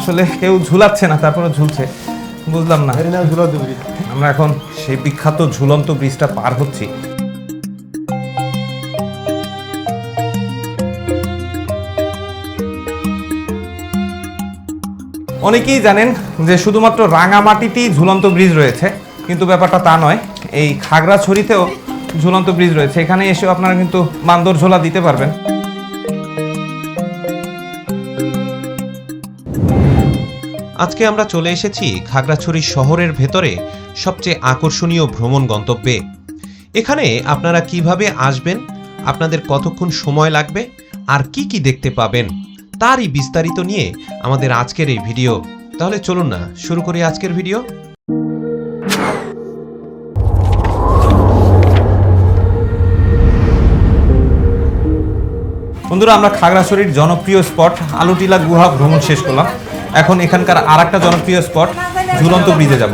আসলে কেউ ঝুলাচ্ছে না, তারপরে ঝুলছে, বুঝলাম না। আমরা এখন সেই বিখ্যাত ঝুলন্ত ব্রিজটা পার হচ্ছি। অনেকেই জানেন যে শুধুমাত্র রাঙামাটিতেই ঝুলন্ত ব্রিজ রয়েছে, কিন্তু ব্যাপারটা তা নয়। এই খাগড়াছড়িতেও ঝুলন্ত ব্রিজ রয়েছে। এখানে এসেও আপনারা কিন্তু বান্দর ঝোলা দিতে পারবেন। আজকে আমরা চলে এসেছি খাগড়াছড়ি শহরের ভেতরে সবচেয়ে আকর্ষণীয় ভ্রমণ গন্তব্যে। এখানে আপনারা কিভাবে আসবেন, আপনাদের কতক্ষণ সময় লাগবে, আর কি কি দেখতে পাবেন, তারই বিস্তারিত নিয়ে আমাদের আজকের এই ভিডিও। তাহলে চলুন না শুরু করি আজকের ভিডিও। বন্ধুরা, আমরা খাগড়াছড়ির জনপ্রিয় স্পট আলুটিলা গুহা ভ্রমণ শেষ করলাম। এখন এখানকার আরেকটা জনপ্রিয় স্পট ঝুলন্ত ব্রিজে যাব।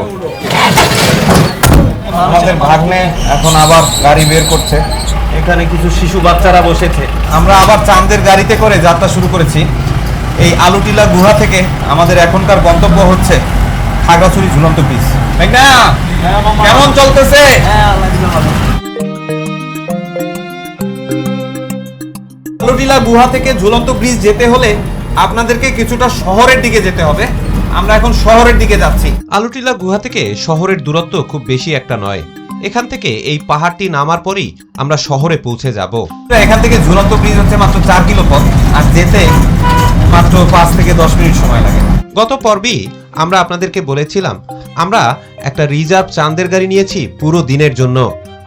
আমাদের ভাগ্নে এখন আবার গাড়ি বের করছে। এখানে কিছু শিশু বাচ্চারা বসেছে। আমরা আবার চাঁদের গাড়িতে করে যাত্রা শুরু করেছি। এই আলুটিলা গুহা থেকে আমাদের এখনকার গন্তব্য হচ্ছে খাগড়াছড়ি ঝুলন্ত ব্রিজ। কেমন চলতেছে? আলুটিলা গুহা থেকে ঝুলন্ত ব্রিজ যেতে হলে আপনাদেরকে কিছুটা শহরের দিকে যেতে হবে। আমরা এখন শহরের দিকে যাচ্ছি। আলুটিলা গুহা থেকে শহরের দূরত্ব খুব বেশি একটা নয়। এখান থেকে এই পাহাড়টি নামার পরই আমরা শহরে পৌঁছে যাব। এখান থেকে ঝুলন্ত ব্রিজ হচ্ছে মাত্র 4 কিলো পথ, আর যেতে মাত্র 5 থেকে 10 মিনিট সময় লাগে। গত পর্বেই আমরা আপনাদেরকে বলেছিলাম আমরা একটা রিজার্ভ চাঁদের গাড়ি নিয়েছি পুরো দিনের জন্য,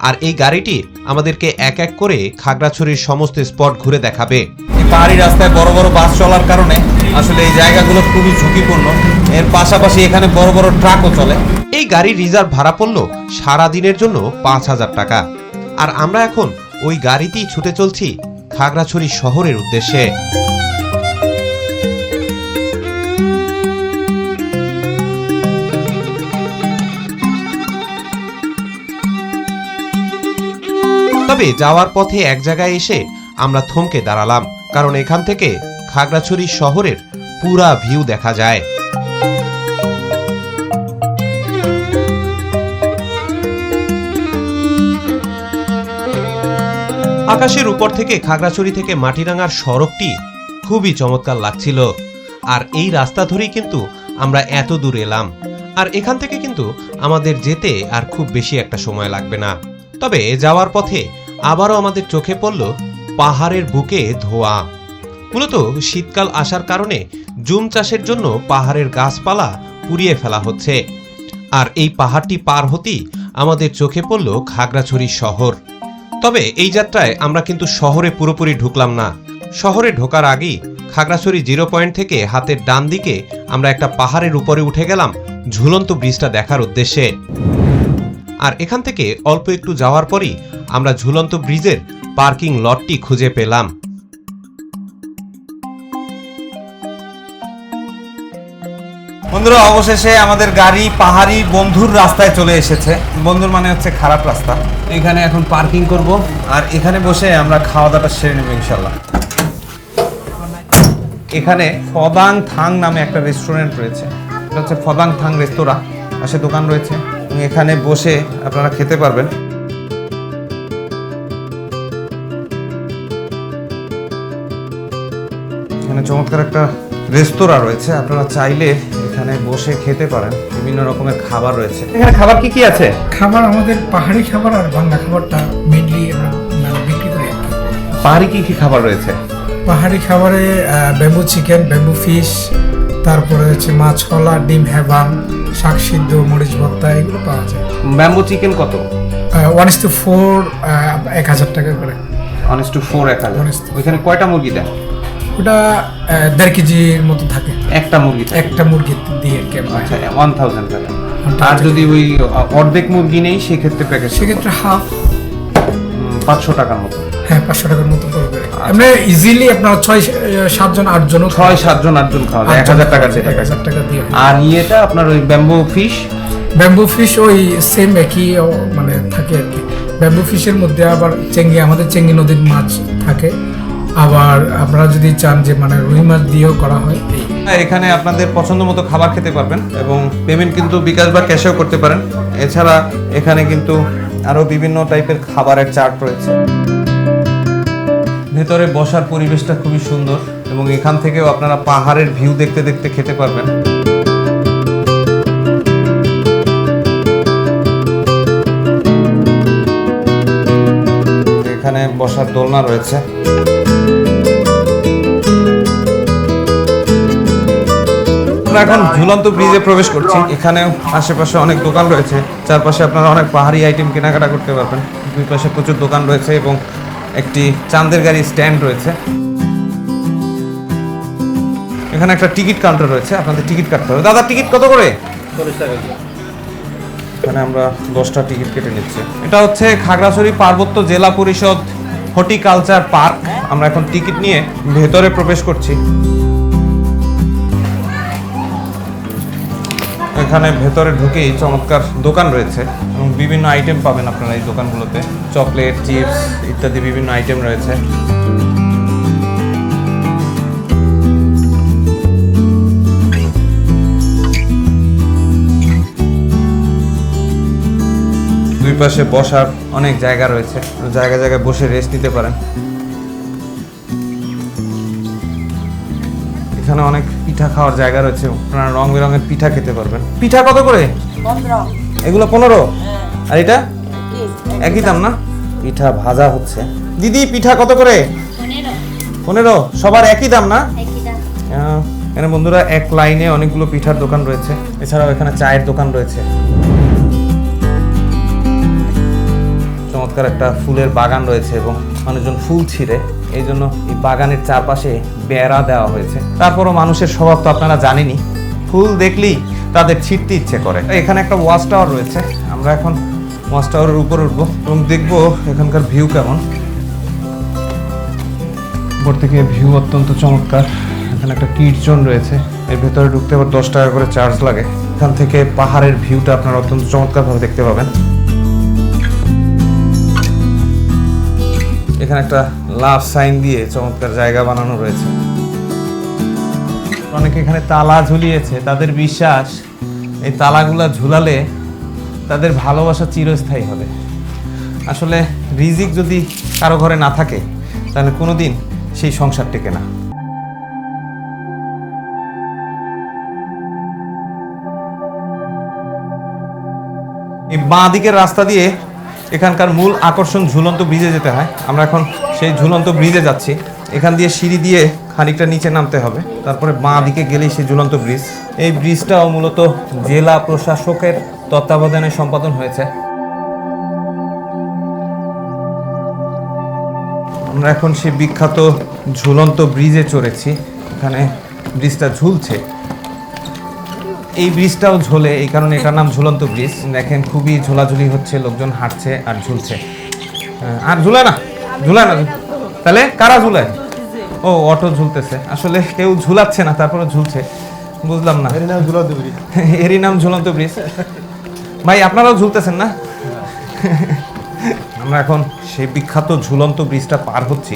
আর এই গাড়িটি আমাদেরকে এক এক করে খাগড়াছড়ির সমস্ত স্পট ঘুরে দেখাবে। এই পাহাড়ি রাস্তায় বড় বড় বাস চলার কারণে আসলে এই জায়গাগুলো খুবই ঝুঁকিপূর্ণ। এর পাশাপাশি এখানে বড় বড় ট্রাকও চলে। এই গাড়ির রিজার্ভ ভাড়া পড়ল সারা দিনের জন্য 5,000 টাকা। আর আমরা এখন ওই গাড়িতেই ছুটে চলছি খাগড়াছড়ি শহরের উদ্দেশ্যে। তবে যাওয়ার পথে এক জায়গায় এসে আমরা থমকে দাঁড়ালাম, কারণ এখান থেকে খাগড়াছড়ি শহরের পুরা ভিউ দেখা যায়। আকাশের উপর থেকে খাগড়াছড়ি থেকে মাটিরাঙ্গার সড়কটি খুবই চমৎকার লাগছিল। আর এই রাস্তা ধরেই কিন্তু আমরা এত দূর এলাম, আর এখান থেকে কিন্তু আমাদের যেতে আর খুব বেশি একটা সময় লাগবে না। তবে যাওয়ার পথে আবারও আমাদের চোখে পড়ল পাহাড়ের বুকে ধোঁয়া। মূলত শীতকাল আসার কারণে জুম চাষের জন্য পাহাড়ের গাছপালা পুড়িয়ে ফেলা হচ্ছে। আর এই পাহাড়টি পার হতেই আমাদের চোখে পড়ল খাগড়াছড়ি শহর। তবে এই যাত্রায় আমরা কিন্তু শহরে পুরোপুরি ঢুকলাম না। শহরে ঢোকার আগেই খাগড়াছড়ি 0 পয়েন্ট থেকে হাতের ডান দিকে আমরা একটা পাহাড়ের উপরে উঠে গেলাম ঝুলন্ত ব্রিজটা দেখার উদ্দেশ্যে। আর এখান থেকে অল্প একটু যাওয়ার পরই আমরা ঝুলন্ত ব্রিজের পার্কিং লটটি খুঁজে পেলাম। বন্ধুরা, অবশেষে আমাদের গাড়ি পাহাড়ি বন্ধুর রাস্তায় চলে এসেছে। বন্ধুর মানে হচ্ছে খারাপ রাস্তা। এখানে এখন পার্কিং করব, আর এখানে বসে আমরা খাওয়া দাওয়াটা সেরে নেব ইনশাল্লাহ। এখানে ফদাং থাং নামে একটা রেস্টুরেন্ট রয়েছে। এটা হচ্ছে ফদাং থাং রেস্তোরাঁ, পাশে দোকান রয়েছে। এখানে বসে আপনারা খেতে পারবেন। এখানে চমৎকার একটা রেস্তোরাঁ রয়েছে, আপনারা চাইলে এখানে বসে খেতে পারেন। বিভিন্ন রকমের খাবার রয়েছে। এখানে খাবার কি কি আছে? খাবার আমাদের পাহাড়ি খাবার আর বাংলা খাবারটা মেইনলি আমরা বিক্রি করি। পাহাড়ি কি কি খাবার রয়েছে? পাহাড়ি খাবারে ব্যাম্বু চিকেন, ব্যাম্বু ফিশ, তারপরে হচ্ছে মাছ কলা, ডিম হেবাং, শাক সিদ্ধ, মরিচ ভর্তা, এগুলো পাওয়া যায়। ব্যাম্বু চিকেন কত? 1:4 1000 টাকা করে। 1:4 1000। ওইখানে কয়টা মুরগি দেয়? ওটা 1.5 কেজির মতো থাকে। একটা মুরগি? একটা মুরগি দিয়ে আচ্ছা, 1000 টাকা। আর যদি ওই অর্ধেক মুরগি নেই সেক্ষেত্রে প্যাকেজ? সেক্ষেত্রে হাফ 500 টাকার মতো। হ্যাঁ, 500 টাকার মতো পড়বে। আমরা ইজিলি আপনার 6-7 জন 8 জন 6-7 জন 8 জন খাওয়া যায় 1000 টাকা দিয়ে। 1000 টাকা দিয়ে। আর ইয়েটা আপনার ওই ব্যাম্বু ফিশ ওই সেম একই মানে থাকে আর কি। ব্যাম্বু ফিশের মধ্যে আবার আমাদের চেঙ্গি নদীর মাছ থাকে। আবার আপনারা যদি চান যে মানে রুই মাছ দিয়েও করা হয়, এই এখানে আপনাদের পছন্দ মতো খাবার খেতে পারবেন এবং পেমেন্ট কিন্তু বিকাশ বা ক্যাশেও করতে পারেন। এছাড়া এখানে কিন্তু আরো বিভিন্ন টাইপের খাবারের চার্ট রয়েছে। ভেতরে বসার পরিবেশটা খুবই সুন্দর এবং এখান থেকেও আপনারা পাহাড়ের ভিউ দেখতে দেখতে খেতে পারবেন। এখানে বসার দোলনা রয়েছে। আমরা এখন ঝুলন্ত ব্রিজে প্রবেশ করছি। এখানে আশেপাশে অনেক দোকান রয়েছে, চারপাশে আপনারা অনেক পাহাড়ি আইটেম কেনাকাটা করতে পারবেন। দুই পাশে প্রচুর দোকান রয়েছে এবং একটি চাঁদের গাড়ি স্ট্যান্ড রয়েছে। এখানে একটা টিকিট কাউন্টার রয়েছে, আপনাদের টিকিট কাটতে হবে। দাদা টিকিট কত করে? 40 টাকা। এখানে আমরা 10টা টিকিট কেটে নিচ্ছি। এটা হচ্ছে খাগড়াছড়ি পার্বত্য জেলা পরিষদ হর্টিকালচার পার্ক। আমরা এখন টিকিট নিয়ে ভেতরে প্রবেশ করছি। এখানে ভেতরে ঢুকেই চমৎকার দোকান রয়েছে এবং বিভিন্ন আইটেম পাবেন আপনারা এই দোকানগুলোতে। চকলেট, চিপস ইত্যাদি বিভিন্ন আইটেম রয়েছে। দুই পাশে বসার অনেক জায়গা রয়েছে, জায়গায় জায়গায় বসে রেস্ট নিতে পারেন। এখানে অনেক পিঠা খাওয়ার জায়গা রয়েছে, আপনারা রং বেরঙের পিঠা খেতে পারবেন। পিঠা কত করে? 15। এগুলো 15? আর এটা একই দাম না? পিঠা ভাজা হচ্ছে। দিদি পিঠা কত করে? 15। সবার একই দাম না? এখানে বন্ধুরা এক লাইনে অনেকগুলো পিঠার দোকান রয়েছে। এছাড়াও এখানে চায়ের দোকান রয়েছে। চমৎকার একটা ফুলের বাগান রয়েছে এবং মানুষজন ফুল ছিঁড়ে, এই জন্য এই বাগানের চারপাশে বেড়া দেওয়া হয়েছে। তারপরও মানুষের স্বভাব তো আপনারা জানেনই, ফুল দেখলেই তাদের ছিঁড়তে ইচ্ছে করে। এখানে একটা ওয়াচ টাওয়ার রয়েছে, আমরা এখন ওয়াচ টাওয়ারের উপরে উঠবো এবং দেখবো এখানকার ভিউ কেমন। উপর থেকে ভিউ অত্যন্ত চমৎকার। এখানে একটা কীর্তন রয়েছে, এর ভেতরে ঢুকতে আবার 10 টাকা করে চার্জ লাগে। এখান থেকে পাহাড়ের ভিউটা আপনারা অত্যন্ত চমৎকারভাবে দেখতে পাবেন। এখানে একটা লাভ সাইন দিয়ে চমৎকার জায়গা বানানো রয়েছে। অনেকে এখানে তালা ঝুলিয়েছে, তাদের বিশ্বাস এই তালাগুলা ঝুলালে তাদের ভালোবাসা চিরস্থায়ী হবে। আসলে রিজিক যদি কারো ঘরে না থাকে তাহলে কোনোদিন সেই সংসার টেকে না। এই বাঁ দিকের রাস্তা দিয়ে এখানকার মূল আকর্ষণ ঝুলন্ত ব্রিজে যেতে হয়। আমরা এখন সেই ঝুলন্ত ব্রিজে যাচ্ছি। এখান দিয়ে সিঁড়ি দিয়ে খানিকটা নিচে নামতে হবে, তারপরে বাঁ দিকে গেলেই সেই ঝুলন্ত ব্রিজ। এই ব্রিজটাও মূলত জেলা প্রশাসকের তত্ত্বাবধানে সম্পাদন হয়েছে। আমরা এখন সেই বিখ্যাত ঝুলন্ত ব্রিজে চড়েছি। এখানে ব্রিজটা ঝুলছে, এই ব্রিজটাও ঝোলে, এই কারণে এটার নাম ঝুলন্ত ব্রিজ। দেখেন খুবই ঝোলাঝুলি হচ্ছে, লোকজন হাঁটছে আর ঝুলছে। আর ঝুলায় না, ঝুলায় না। তাহলে কারা ঝুলায়? ও অটো ঝুলতেছে। আসলে কেউ ঝুলাচ্ছে না, তারপরে ঝুলছে, বুঝলাম না। এরই নাম ঝুলন্ত ব্রিজ। ভাই আপনারাও ঝুলতেছেন না? আমরা এখন সেই বিখ্যাত ঝুলন্ত ব্রিজটা পার হচ্ছি।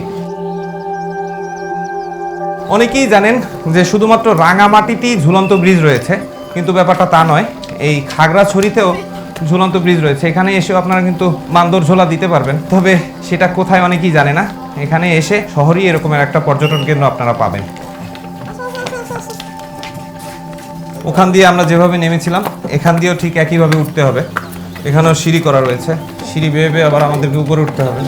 অনেকেই জানেন যে শুধুমাত্র রাঙামাটিতেই ঝুলন্ত ব্রিজ রয়েছে, কিন্তু ব্যাপারটা তা নয়। এই খাগড়াছড়িতেও ঝুলন্ত ব্রিজ রয়েছে। এখানে এসেও আপনারা কিন্তু বান্দর ঝোলা দিতে পারবেন, তবে সেটা কোথায় অনেকেই জানে না। এখানে এসে শহরেই এরকমের একটা পর্যটন কেন্দ্র আপনারা পাবেন। ওখান দিয়ে আমরা যেভাবে নেমেছিলাম এখান দিয়েও ঠিক একইভাবে উঠতে হবে। এখানেও সিঁড়ি করা রয়েছে, সিঁড়ি বেয়ে বেয়ে আবার আমাদেরকে উপরে উঠতে হবে।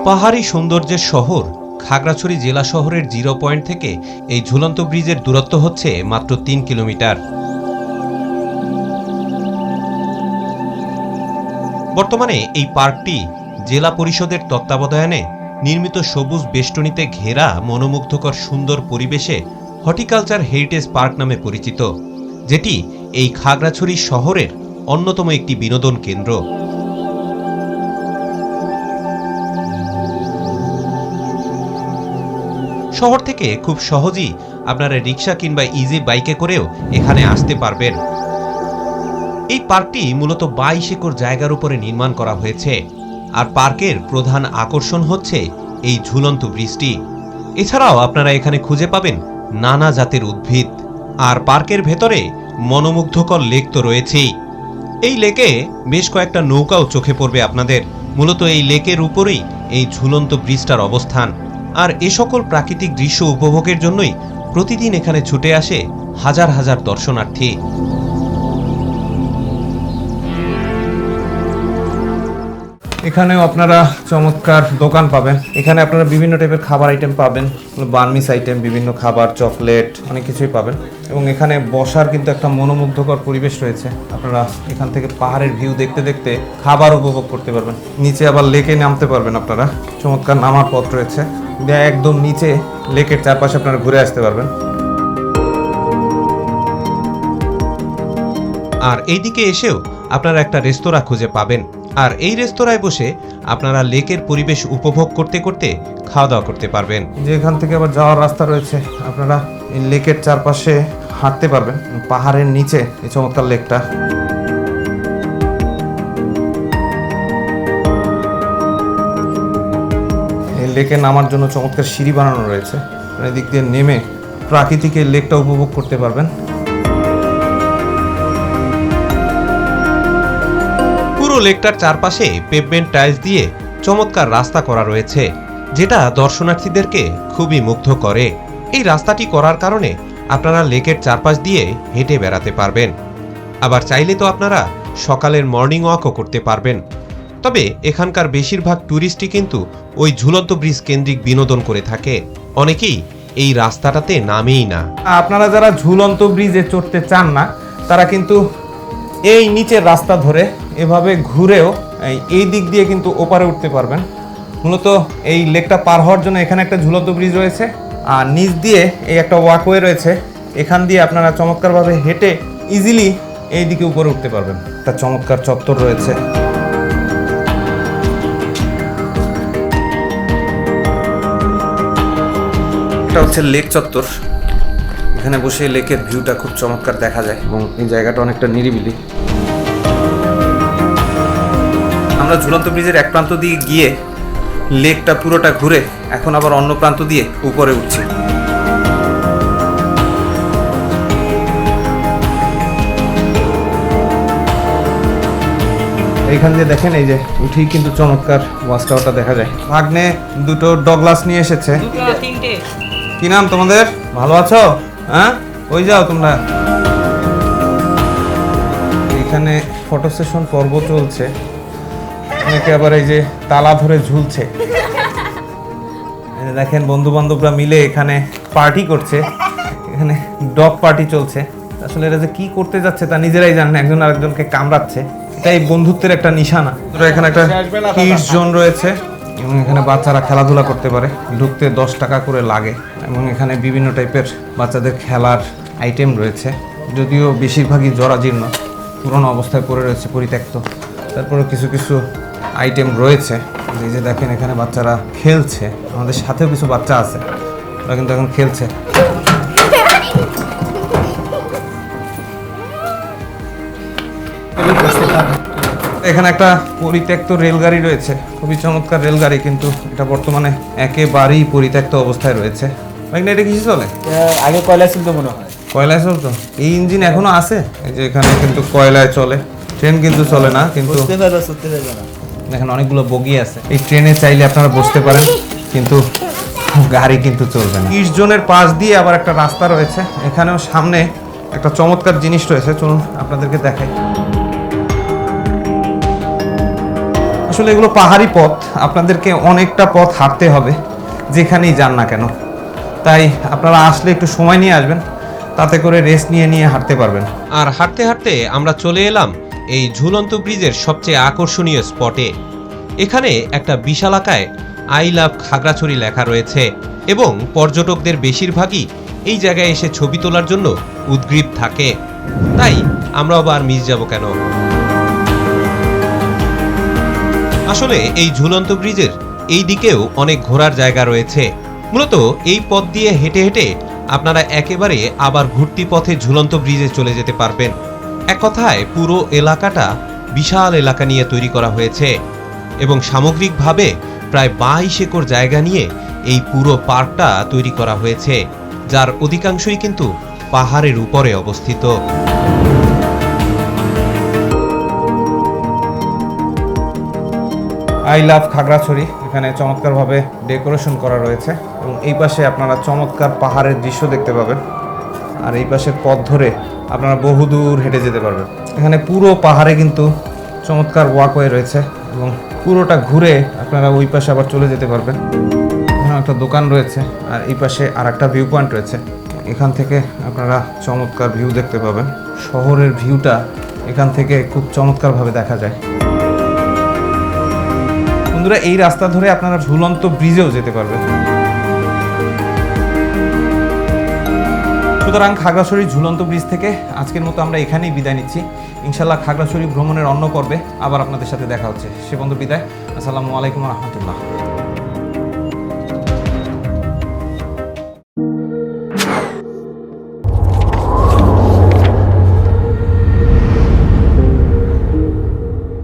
পাহাড়ি সৌন্দর্যের শহর খাগড়াছড়ি জেলা শহরের 0 পয়েন্ট থেকে এই ঝুলন্ত ব্রিজের দূরত্ব হচ্ছে মাত্র 3 কিলোমিটার। বর্তমানে এই পার্কটি জেলা পরিষদের তত্ত্বাবধানে নির্মিত সবুজ বেষ্টনীতে ঘেরা মনোমুগ্ধকর সুন্দর পরিবেশে হর্টিকালচার হেরিটেজ পার্ক নামে পরিচিত, যেটি এই খাগড়াছড়ি শহরের অন্যতম একটি বিনোদন কেন্দ্র। শহর থেকে খুব সহজেই আপনারা রিক্সা কিংবা ইজি বাইকে করেও এখানে আসতে পারবেন। এই পার্কটি মূলত 22 একর জায়গার উপরে নির্মাণ করা হয়েছে, আর পার্কের প্রধান আকর্ষণ হচ্ছে এই ঝুলন্ত ব্রিজটি। এছাড়াও আপনারা এখানে খুঁজে পাবেন নানা জাতের উদ্ভিদ। আর পার্কের ভেতরে মনোমুগ্ধকর লেক তো রয়েছেই। এই লেকে বেশ কয়েকটা নৌকাও চোখে পড়বে আপনাদের। মূলত এই লেকের উপরেই এই ঝুলন্ত ব্রিজটার অবস্থান। আর এ সকল প্রাকৃতিক দৃশ্য উপভোগের জন্যই প্রতিদিন এখানে ছুটে আসে হাজার হাজার দর্শনার্থী। এখানেও আপনারা চমৎকার দোকান পাবেন। এখানে আপনারা বিভিন্ন টাইপের খাবার আইটেম পাবেন, বার্মিস আইটেম, বিভিন্ন খাবার, চকলেট, অনেক কিছুই পাবেন। এবং এখানে বসার কিন্তু একটা মনোমুগ্ধকর পরিবেশ রয়েছে। আপনারা এখান থেকে পাহাড়ের ভিউ দেখতে দেখতে খাবার উপভোগ করতে পারবেন। নিচে আবার লেকে নামতে পারবেন আপনারা, চমৎকার নামার পথ রয়েছে। একদম নিচে লেকের চারপাশে আপনারা ঘুরে আসতে পারবেন। আর এইদিকে এসেও আপনারা একটা রেস্তোরাঁ খুঁজে পাবেন। আর এই রেস্তোরাঁয় বসে আপনারা লেকের পরিবেশ উপভোগ করতে করতে খাওয়া দাওয়া করতে পারবেন। যে এখান থেকে আবার যাওয়ার রাস্তা রয়েছে, আপনারা এই লেকের চারপাশে হাঁটতে পারবেন। পাহাড়ের নিচে এই চমৎকার লেকটা। এই লেকে নামার জন্য চমৎকার সিঁড়ি বানানো রয়েছে। এদিক দিয়ে নেমে প্রাকৃতিক এই লেকটা উপভোগ করতে পারবেন। পুরো লেকটার চারপাশে পেভমেন্ট টাইলস দিয়ে চমৎকার রাস্তা করা রয়েছে, যেটা দর্শনার্থীদেরকে খুবই মুগ্ধ করে। এই রাস্তাটি করার কারণে আপনারা লেকের চারপাশ দিয়ে হেঁটে বেড়াতে পারবেন। আবার চাইলে তো আপনারা সকালের মর্নিং ওয়াকও করতে পারবেন। তবে এখানকার বেশিরভাগ ট্যুরিস্টই কিন্তু ওই ঝুলন্ত ব্রিজ কেন্দ্রিক বিনোদন করে থাকে। অনেকেই এই রাস্তাটাতে নামেই না। আপনারা যারা ঝুলন্ত ব্রিজে চড়তে চান না, তারা কিন্তু এই নিচের রাস্তা ধরে এভাবে ঘুরেও এই দিক দিয়ে কিন্তু ওপারে উঠতে পারবেন। মূলত এই লেকটা পার হওয়ার জন্য এখানে একটা ঝুলন্ত ব্রিজ রয়েছে, আর নিচ দিয়ে এই একটা ওয়াকওয়ে রয়েছে। এখান দিয়ে আপনারা চমৎকারভাবে হেঁটে ইজিলি এই দিকে উপরে উঠতে পারবেন। একটা চমৎকার চত্বর রয়েছে। এটা হচ্ছে লেক চত্বর। এখানে বসে লেকের ভিউটা খুব চমৎকার দেখা যায় এবং এই জায়গাটা অনেকটা নিরিবিলি। আমরা ঝুলন্ত ব্রিজের এক প্রান্ত দিয়ে গিয়ে লেকটা পুরোটা ঘুরে এখন আবার অন্য প্রান্ত দিয়ে উপরে উঠছি। এইখান দিয়ে দেখেন, এই যে উঠেই কিন্তু চমৎকার ওয়াচ টাওয়ারটা দেখা যায়। ভাগ্নে দুটো ডগলাস নিয়ে এসেছে। কি নাম তোমাদের? ভালো আছো? হ্যাঁ, ওই যাও তোমরা। এখানে ফটো সেশন পর্ব চলছে। অনেকে আবার এই যে তালা ধরে ঝুলছে। দেখেন বন্ধু বান্ধবরা মিলে এখানে পার্টি করছে। এখানে ডগ পার্টি চলছে। আসলে এরা যে কি করতে যাচ্ছে তা নিজেরাই জানেন। একজন আরেকজনকে কামড়াচ্ছে। এটাই বন্ধুত্বের একটা নিশানা। এখানে একটা কিডস জোন রয়েছে এবং এখানে বাচ্চারা খেলাধুলা করতে পারে। ঢুকতে 10 টাকা করে লাগে এবং এখানে বিভিন্ন টাইপের বাচ্চাদের খেলার আইটেম রয়েছে, যদিও বেশিরভাগই জরাজীর্ণ, পুরনো অবস্থায় পড়ে রয়েছে, পরিত্যক্ত। তারপরে কিছু কিছু আইটেম রয়েছে। এই যে দেখেন এখানে বাচ্চারা খেলছে। আমাদের সাথেও কিছু বাচ্চা আছে, ওরা কিন্তু এখন খেলছে। এখানে একটা পরিত্যক্ত রেলগাড়ি রয়েছে, খুবই চমৎকার রেলগাড়ি, কিন্তু এটা বর্তমানে একেবারেই পরিত্যক্ত অবস্থায় রয়েছে। এটা কিছু চলে? আগে কয়লা ছিল তো মনে হয়। কয়লায় চলতো? এই ইঞ্জিন এখনো আছে? এই যে এখানে কিন্তু কয়লায় চলে, ট্রেন কিন্তু চলে না। কিন্তু এখানে অনেকগুলো বগি আছে। এই ট্রেনে চাইলে আপনারা বসতে পারেন, কিন্তু গাড়ি কিন্তু চলবে না। 30 জনের পাশ দিয়ে আবার একটা রাস্তা রয়েছে। এখানেও সামনে একটা চমৎকার জিনিস রয়েছে, চলুন আপনাদেরকে দেখাই। আসলে এগুলো পাহাড়ি পথ, আপনাদেরকে অনেকটা পথ হাঁটতে হবে যেখানেই যান না কেন। তাই আপনারা আসলে একটু সময় নিয়ে আসবেন, তাতে করে রেস্ট নিয়ে নিয়ে হাঁটতে পারবেন। আর হাঁটতে হাঁটতে আমরা চলে এলাম এই ঝুলন্ত ব্রিজের সবচেয়ে আকর্ষণীয় স্পটে। এখানে একটা বিশালাকায় আই লাভ খাগড়াছড়ি লেখা রয়েছে এবং পর্যটকদের বেশিরভাগই এই জায়গায় এসে ছবি তোলার জন্য উদগ্রীব থাকে। তাই আমরা আবার মিস যাব কেন? আসলে এই ঝুলন্ত ব্রিজের এই দিকেও অনেক ঘোরার জায়গা রয়েছে। মূলত এই পথ দিয়ে হেঁটে হেঁটে আপনারা একেবারে আবার ঘুরতি পথে ঝুলন্ত ব্রিজে চলে যেতে পারবেন। এক কথায় পুরো এলাকাটা বিশাল এলাকা নিয়ে তৈরি করা হয়েছে এবং সামগ্রিকভাবে প্রায় 22 একর জায়গা নিয়ে এই পুরো পার্কটা তৈরি করা হয়েছে, যার অধিকাংশই কিন্তু পাহাড়ের উপরে অবস্থিত। আই লাভ খাগড়াছড়ি এখানে চমৎকারভাবে ডেকোরেশন করা রয়েছে এবং এই পাশে আপনারা চমৎকার পাহাড়ের দৃশ্য দেখতে পাবেন। আর এই পাশের পথ ধরে আপনারা বহুদূর হেঁটে যেতে পারবেন। এখানে পুরো পাহাড়ে কিন্তু চমৎকার ওয়াকওয়ে রয়েছে এবং পুরোটা ঘুরে আপনারা ওই পাশে আবার চলে যেতে পারবেন। এখানে একটা দোকান রয়েছে আর এই পাশে আর একটা ভিউ পয়েন্ট রয়েছে। এখান থেকে আপনারা চমৎকার ভিউ দেখতে পাবেন। শহরের ভিউটা এখান থেকে খুব চমৎকারভাবে দেখা যায়। বন্ধুরা, এই রাস্তা ধরে আপনারা ঝুলন্ত ব্রিজেও যেতে পারবেন। সুতরাং খাগড়াছড়ির ঝুলন্ত ব্রিজ থেকে আজকের মতো আমরা এখানেই বিদায় নিচ্ছি। ইনশাল্লাহ খাগড়াছড়ি ভ্রমণের অন্য পর্বে আবার আপনাদের সাথে দেখা হচ্ছে। সে বন্ধু বিদায়। আসসালামু আলাইকুম রহমতুল্লাহ।